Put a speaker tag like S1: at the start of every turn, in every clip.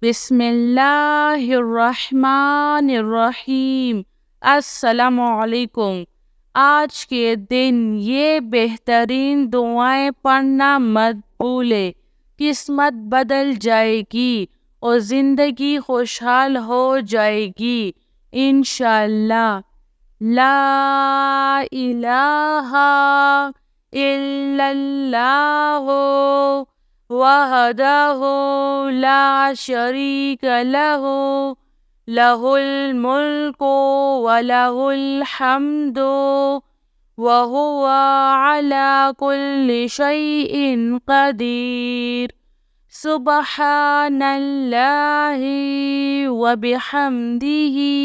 S1: बिस्मिल्लाहिर्रहमानिर्रहीम। अस्सलामुअलैकुम। आज के दिन ये बेहतरीन दुआएं पढ़ना मत भूले। किस्मत बदल जाएगी और ज़िंदगी खुशहाल हो जाएगी इंशाअल्लाह। ला इलाहा इल्लल्लाहु वहदहु ला शरीक लहु लहुल मुल्कु व लहुल हम्दु व हुवा अला कुल्लि शैइन क़दीर। सुब्हानल्लाहि व बिहम्दिही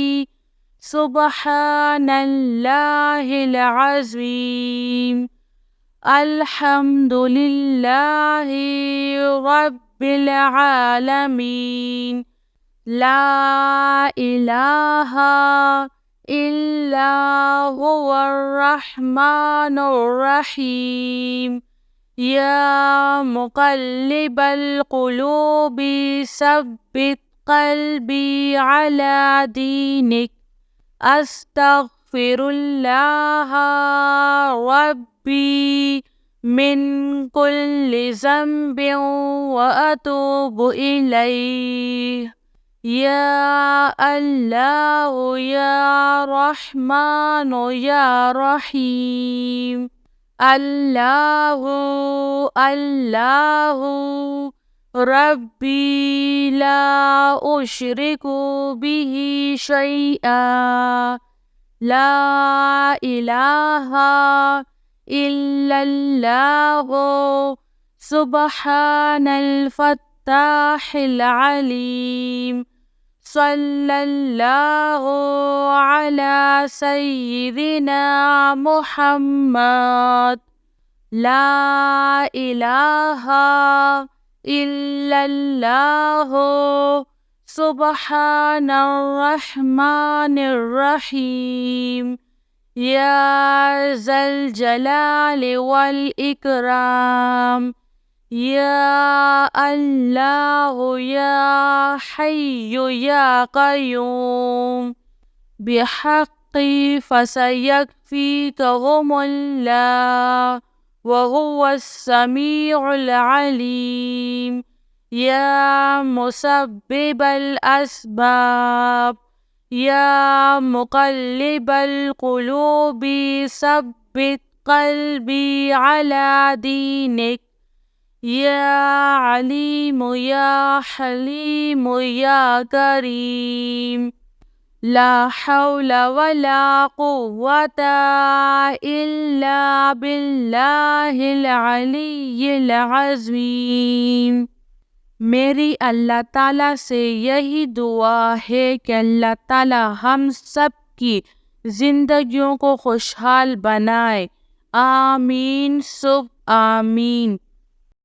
S1: सुब्हानल्लाहिल अज़ीम। अल्हम्दुलिल्लाहि रब्बिल आलमीन। ला इलाहा इल्ला हुवर रहमानुर रहीम। या मुक़ल्लिबल क़ुलूबि सब्बित क़ल्बी अला दीनिक। अस्तग़फिरुल्लाह रब्बी मिन कुल्लि ज़ंबिन व अतूबु इलैह। या अल्लाह या रहमानु या रहीम। अल्लाहु अल्लाहु रब्बी ला उश्रिकु बिही शैआ। ला इलाहा इल्लल्लाहु सुब्हानल फ़त्ताहिल अलीम। सल्लल्लाहु अला सय्यिदिना मुहम्मद। ला इलाहा इल्लल्लाहु सुब्हानर रहमानिर रहीम। या ज़ल जलाली वल इकराम। या अल्लाह या हय्यु या क़य्यूम। बिहक़्क़ि फ़सयकफ़ीकहुमुल्लाह व हुवस समीउल अलीम। या मुसब्बिबल अस्बाब। या मुक़ल्लिबल क़ुलूबि सब्बित क़ल्बी अला दीनिक। या अलीमु या हलीमु या करीम। ला हौला वला कुव्वता इल्ला बिल्लाहिल अलिय्यिल अज़ीम। मेरी अल्लाह ताला से यही दुआ है कि अल्लाह ताला हम सब की ज़िंदगियों को खुशहाल बनाए। आमीन सुब आमीन।